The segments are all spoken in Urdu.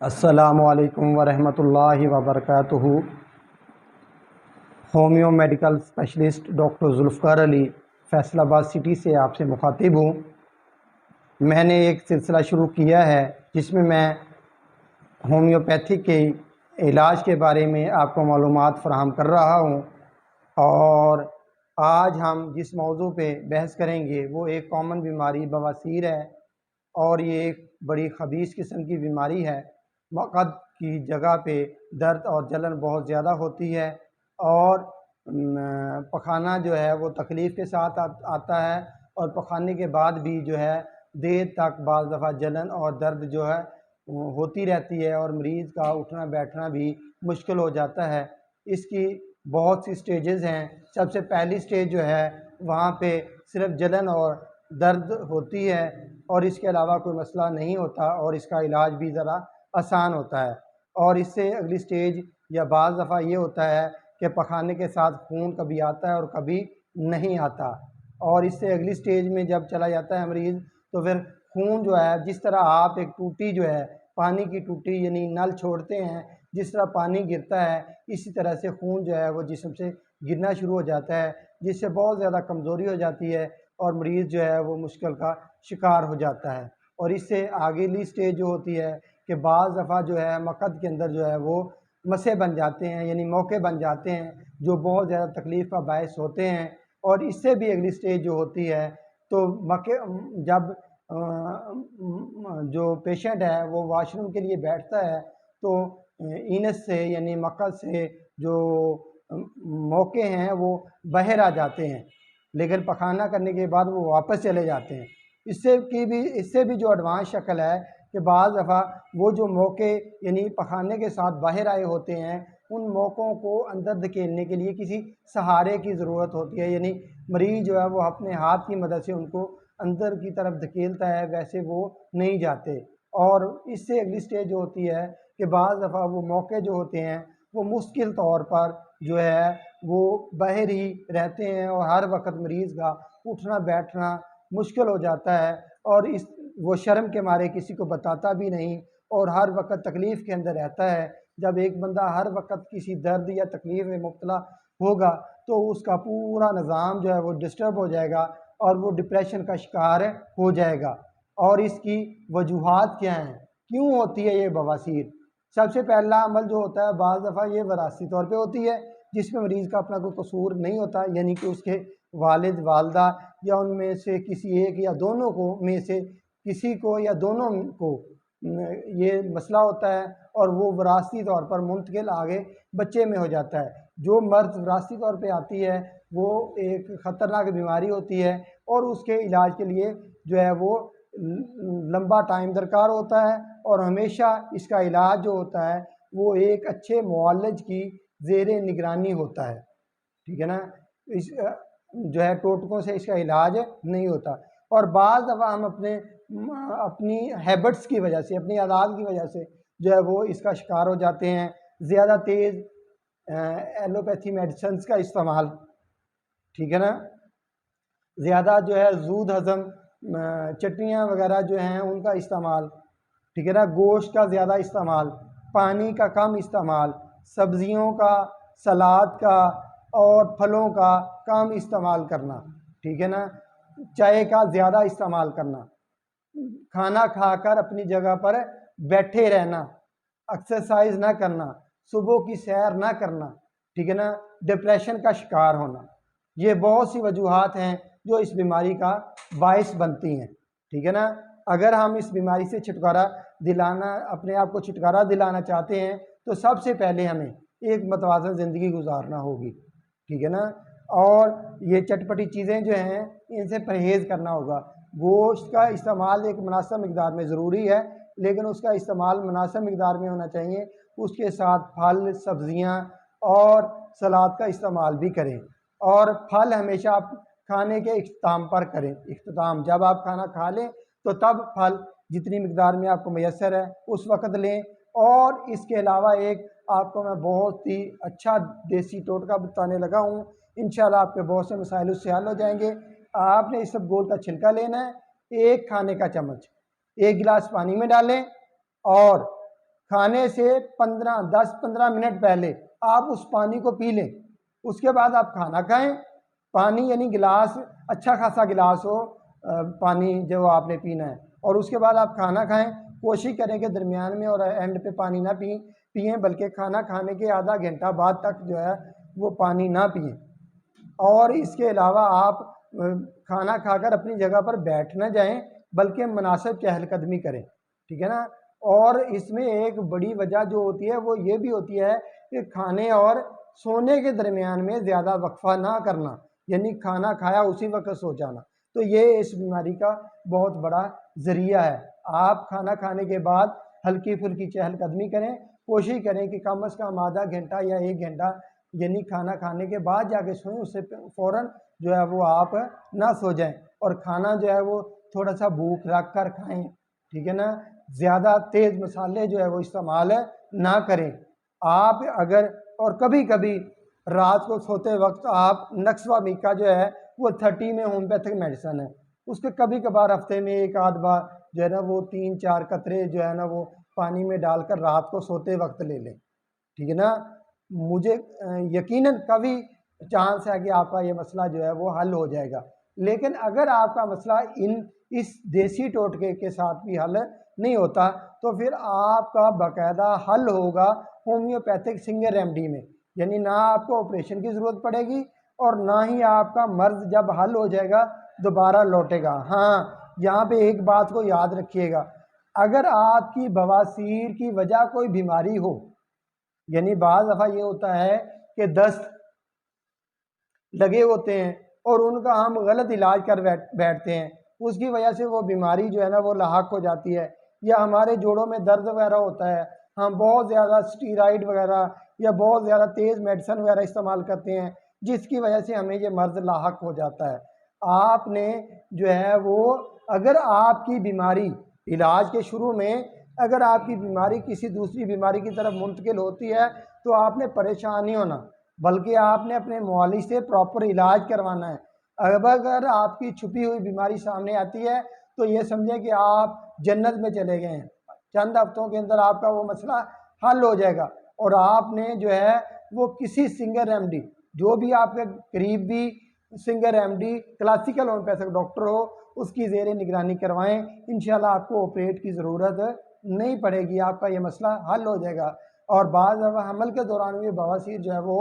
السلام علیکم ورحمۃ اللہ وبرکاتہ۔ Homeo medical specialist doctor Zulfiqar Ali Faisalabad city سے آپ سے مخاطب ہوں۔ میں نے ایک سلسلہ شروع کیا ہے جس میں ہومیوپیتھک کے علاج کے بارے میں آپ کو معلومات فراہم کر رہا ہوں، اور آج ہم جس موضوع پہ بحث کریں گے وہ ایک کامن بیماری بواسیر ہے، اور یہ ایک بڑی خبیث قسم کی بیماری ہے۔ مقعد کی جگہ پہ درد اور جلن بہت زیادہ ہوتی ہے، اور پخانہ جو ہے وہ تکلیف کے ساتھ آتا ہے، اور پخانے کے بعد بھی جو ہے دیر تک بعض دفعہ جلن اور درد جو ہے ہوتی رہتی ہے، اور مریض کا اٹھنا بیٹھنا بھی مشکل ہو جاتا ہے۔ اس کی بہت سی سٹیجز ہیں۔ سب سے پہلی سٹیج جو ہے وہاں پہ صرف جلن اور درد ہوتی ہے، اور اس کے علاوہ کوئی مسئلہ نہیں ہوتا، اور اس کا علاج بھی ذرا آسان ہوتا ہے۔ اور اس سے اگلی سٹیج یا بعض دفعہ یہ ہوتا ہے کہ پخانے کے ساتھ خون کبھی آتا ہے اور کبھی نہیں آتا، اور اس سے اگلی سٹیج میں جب چلا جاتا ہے مریض تو پھر خون جو ہے، جس طرح آپ ایک ٹوٹی جو ہے پانی کی ٹوٹی یعنی نل چھوڑتے ہیں، جس طرح پانی گرتا ہے اسی طرح سے خون جو ہے وہ جسم سے گرنا شروع ہو جاتا ہے، جس سے بہت زیادہ کمزوری ہو جاتی ہے، اور مریض جو ہے وہ مشکل کا شکار ہو جاتا ہے۔ اور اس سے آگے سٹیج جو ہوتی ہے کہ بعض دفعہ جو ہے مقعد کے اندر جو ہے وہ مسے بن جاتے ہیں، یعنی موقع بن جاتے ہیں، جو بہت زیادہ تکلیف کا باعث ہوتے ہیں۔ اور اس سے بھی اگلی سٹیج جو ہوتی ہے تو جب جو پیشنٹ ہے وہ واش روم کے لیے بیٹھتا ہے تو اینس سے یعنی مقعد سے جو موقع ہیں وہ باہر آ جاتے ہیں، لیکن پخانہ کرنے کے بعد وہ واپس چلے جاتے ہیں۔ اس سے بھی جو ایڈوانس شکل ہے کہ بعض دفعہ وہ جو موقع یعنی پخانے کے ساتھ باہر آئے ہوتے ہیں، ان موقعوں کو اندر دھکیلنے کے لیے کسی سہارے کی ضرورت ہوتی ہے، یعنی مریض جو ہے وہ اپنے ہاتھ کی مدد سے ان کو اندر کی طرف دھکیلتا ہے، ویسے وہ نہیں جاتے۔ اور اس سے اگلی سٹیج جو ہوتی ہے کہ بعض دفعہ وہ موقع جو ہوتے ہیں وہ مستقل طور پر جو ہے وہ باہر ہی رہتے ہیں، اور ہر وقت مریض کا اٹھنا بیٹھنا مشکل ہو جاتا ہے، اور وہ شرم کے مارے کسی کو بتاتا بھی نہیں، اور ہر وقت تکلیف کے اندر رہتا ہے۔ جب ایک بندہ ہر وقت کسی درد یا تکلیف میں مبتلا ہوگا تو اس کا پورا نظام جو ہے وہ ڈسٹرب ہو جائے گا، اور وہ ڈپریشن کا شکار ہو جائے گا۔ اور اس کی وجوہات کیا ہیں، کیوں ہوتی ہے یہ بواسیر؟ سب سے پہلا عمل جو ہوتا ہے بعض دفعہ یہ وراثتی طور پہ ہوتی ہے، جس میں مریض کا اپنا کوئی قصور نہیں ہوتا، یعنی کہ اس کے والد والدہ یا ان میں سے کسی ایک یا دونوں کو میں سے کسی کو یا دونوں کو یہ مسئلہ ہوتا ہے، اور وہ وراثتی طور پر منتقل آگے بچے میں ہو جاتا ہے۔ جو مرض وراثتی طور پہ آتی ہے وہ ایک خطرناک بیماری ہوتی ہے، اور اس کے علاج کے لیے جو ہے وہ لمبا ٹائم درکار ہوتا ہے، اور ہمیشہ اس کا علاج جو ہوتا ہے وہ ایک اچھے معالج کی زیر نگرانی ہوتا ہے، ٹھیک ہے نا۔ اس جو ہے ٹوٹکوں سے اس کا علاج نہیں ہوتا، اور بعض دفعہ ہم اپنی ہیبٹس کی وجہ سے، اپنی عادات کی وجہ سے جو ہے وہ اس کا شکار ہو جاتے ہیں۔ زیادہ تیز ایلوپیتھی میڈیسنز کا استعمال، ٹھیک ہے نا، زیادہ جو ہے زود ہضم چٹنیاں وغیرہ جو ہیں ان کا استعمال، ٹھیک ہے نا، گوشت کا زیادہ استعمال، پانی کا کم استعمال، سبزیوں کا، سلاد کا اور پھلوں کا کم استعمال کرنا، ٹھیک ہے نا، چائے کا زیادہ استعمال کرنا، کھانا کھا کر اپنی جگہ پر بیٹھے رہنا، ایکسرسائز نہ کرنا، صبح کی سیر نہ کرنا، ٹھیک ہے نا، ڈپریشن کا شکار ہونا، یہ بہت سی وجوہات ہیں جو اس بیماری کا باعث بنتی ہیں، ٹھیک ہے نا۔ اگر ہم اس بیماری سے اپنے آپ کو چھٹکارا دلانا چاہتے ہیں تو سب سے پہلے ہمیں ایک متوازن زندگی گزارنا ہوگی، ٹھیک ہے نا، اور یہ چٹپٹی چیزیں جو ہیں ان سے پرہیز کرنا ہوگا۔ گوشت کا استعمال ایک مناسب مقدار میں ضروری ہے، لیکن اس کا استعمال مناسب مقدار میں ہونا چاہیے۔ اس کے ساتھ پھل، سبزیاں اور سلاد کا استعمال بھی کریں، اور پھل ہمیشہ آپ کھانے کے اختتام پر کریں۔ جب آپ کھانا کھا لیں تو تب پھل جتنی مقدار میں آپ کو میسر ہے اس وقت لیں۔ اور اس کے علاوہ ایک آپ کو میں بہت ہی اچھا دیسی ٹوٹکا بتانے لگا ہوں، انشاءاللہ آپ کے بہت سے مسائل اس سے حل ہو جائیں گے۔ آپ نے اس سب گول کا چھلکا لینا ہے، ایک کھانے کا چمچ ایک گلاس پانی میں ڈالیں، اور کھانے سے 10-15 منٹ پہلے آپ اس پانی کو پی لیں، اس کے بعد آپ کھانا کھائیں۔ پانی یعنی گلاس، اچھا خاصا گلاس ہو پانی جو آپ نے پینا ہے، اور اس کے بعد آپ کھانا کھائیں۔ کوشش کریں کہ درمیان میں اور اینڈ پہ پانی نہ پئیں، بلکہ کھانا کھانے کے آدھا گھنٹہ بعد تک جو ہے وہ پانی نہ پئیں۔ اور اس کے علاوہ آپ کھانا کھا کر اپنی جگہ پر بیٹھ نہ جائیں، بلکہ مناسب چہل قدمی کریں، ٹھیک ہے نا۔ اور اس میں ایک بڑی وجہ جو ہوتی ہے وہ یہ بھی ہوتی ہے کہ کھانے اور سونے کے درمیان میں زیادہ وقفہ نہ کرنا، یعنی کھانا کھایا اسی وقت سو جانا، تو یہ اس بیماری کا بہت بڑا ذریعہ ہے۔ آپ کھانا کھانے کے بعد ہلکی پھلکی چہل قدمی کریں، کوشش کریں کہ کم از کم آدھا گھنٹہ یا 1 گھنٹہ یعنی کھانا کھانے کے بعد جا کے سوئیں، اس سے فوراً جو ہے وہ آپ نہ سو جائیں، اور کھانا جو ہے وہ تھوڑا سا بھوک رکھ کر کھائیں، ٹھیک ہے نا۔ زیادہ تیز مسالے جو ہے وہ استعمال نہ کریں۔ آپ اگر اور کبھی کبھی رات کو سوتے وقت آپ نکسوا میکا جو ہے وہ 30 میں ہومیوپیتھک میڈیسن ہے، اس کے کبھی کبھار ہفتے میں 1 آدھ بار جو ہے نا وہ 3-4 قطرے جو ہے نا وہ پانی میں ڈال کر رات کو سوتے وقت لے لیں، ٹھیک ہے نا۔ مجھے یقیناً کبھی چانس ہے کہ آپ کا یہ مسئلہ جو ہے وہ حل ہو جائے گا، لیکن اگر آپ کا مسئلہ اس دیسی ٹوٹکے کے ساتھ بھی حل نہیں ہوتا تو پھر آپ کا باقاعدہ حل ہوگا ہومیوپیتھک سنگل ریمیڈی میں، یعنی نہ آپ کو آپریشن کی ضرورت پڑے گی اور نہ ہی آپ کا مرض جب حل ہو جائے گا دوبارہ لوٹے گا۔ ہاں، یہاں پہ ایک بات کو یاد رکھیے گا، اگر آپ کی بواسیر کی وجہ کوئی بیماری ہو، یعنی بعض دفعہ یہ ہوتا ہے کہ دست لگے ہوتے ہیں اور ان کا ہم غلط علاج کر بیٹھتے ہیں، اس کی وجہ سے وہ بیماری جو ہے نا وہ لاحق ہو جاتی ہے، یا ہمارے جوڑوں میں درد وغیرہ ہوتا ہے، ہم بہت زیادہ اسٹیرائڈ وغیرہ یا بہت زیادہ تیز میڈیسن وغیرہ استعمال کرتے ہیں، جس کی وجہ سے ہمیں یہ مرض لاحق ہو جاتا ہے۔ آپ نے جو ہے وہ اگر آپ کی بیماری علاج کے شروع میں اگر آپ کی بیماری کسی دوسری بیماری کی طرف منتقل ہوتی ہے تو آپ نے پریشان نہیں ہونا، بلکہ آپ نے اپنے معالج سے پراپر علاج کروانا ہے۔ اب اگر آپ کی چھپی ہوئی بیماری سامنے آتی ہے تو یہ سمجھیں کہ آپ جنت میں چلے گئے ہیں، چند ہفتوں کے اندر آپ کا وہ مسئلہ حل ہو جائے گا، اور آپ نے جو ہے وہ کسی سنگل ریمیڈی، جو بھی آپ کے قریب بھی single remedy classical homeopathic doctor ہو، اس کی زیر نگرانی کروائیں، انشاءاللہ آپ کو آپریٹ کی ضرورت نہیں پڑے گی، آپ کا یہ مسئلہ حل ہو جائے گا۔ اور بعض دفعہ حمل کے دوران بھی بواسیر جو ہے وہ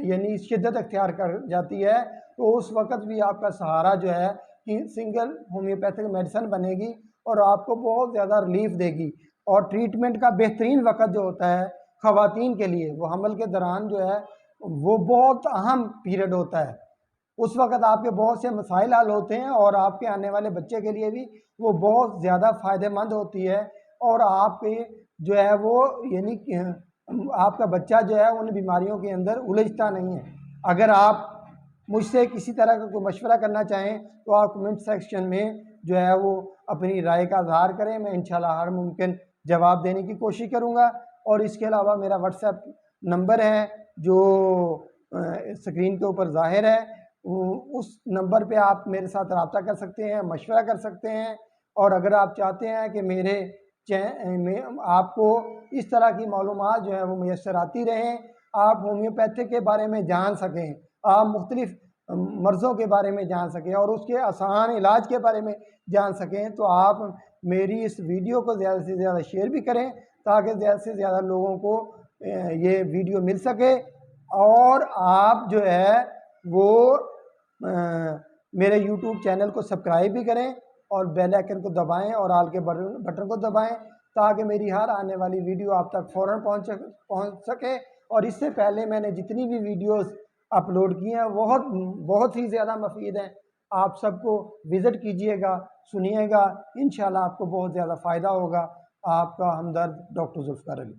یعنی شدت اختیار کر جاتی ہے، تو اس وقت بھی آپ کا سہارا جو ہے کہ سنگل ہومیوپیتھک میڈیسن بنے گی اور آپ کو بہت زیادہ ریلیف دے گی۔ اور ٹریٹمنٹ کا بہترین وقت جو ہوتا ہے خواتین کے لیے، وہ حمل کے دوران جو ہے وہ بہت اہم پیریڈ ہوتا ہے، اس وقت آپ کے بہت سے مسائل حل ہوتے ہیں اور آپ کے آنے والے بچے کے لیے بھی وہ بہت زیادہ فائدہ مند ہوتی ہے، اور آپ کے جو ہے وہ یعنی آپ کا بچہ جو ہے ان بیماریوں کے اندر الجھتا نہیں ہے۔ اگر آپ مجھ سے کسی طرح کا کوئی مشورہ کرنا چاہیں تو آپ کمنٹ سیکشن میں جو ہے وہ اپنی رائے کا اظہار کریں، میں انشاءاللہ ہر ممکن جواب دینے کی کوشش کروں گا۔ اور اس کے علاوہ میرا واٹس ایپ نمبر ہے جو اسکرین کے اوپر ظاہر ہے، اس نمبر پہ آپ میرے ساتھ رابطہ کر سکتے ہیں، مشورہ کر سکتے ہیں۔ اور اگر آپ چاہتے ہیں کہ آپ کو اس طرح کی معلومات جو ہے وہ میسر آتی رہیں، آپ ہومیوپیتھک کے بارے میں جان سکیں، آپ مختلف مرضوں کے بارے میں جان سکیں اور اس کے آسان علاج کے بارے میں جان سکیں، تو آپ میری اس ویڈیو کو زیادہ سے زیادہ شیئر بھی کریں تاکہ زیادہ سے زیادہ لوگوں کو یہ ویڈیو مل سکے۔ اور آپ جو ہے وہ میرے یوٹیوب چینل کو سبسکرائب بھی کریں اور بیل آئکن کو دبائیں اور آل کے بٹن کو دبائیں تاکہ میری ہر آنے والی ویڈیو آپ تک فوراً پہنچ سکے۔ اور اس سے پہلے میں نے جتنی بھی ویڈیوز اپلوڈ کی ہیں بہت ہی زیادہ مفید ہیں، آپ سب کو وزٹ کیجئے گا، سنیے گا، انشاءاللہ آپ کو بہت زیادہ فائدہ ہوگا۔ آپ کا ہمدرد ڈاکٹر ذوالفقار علی۔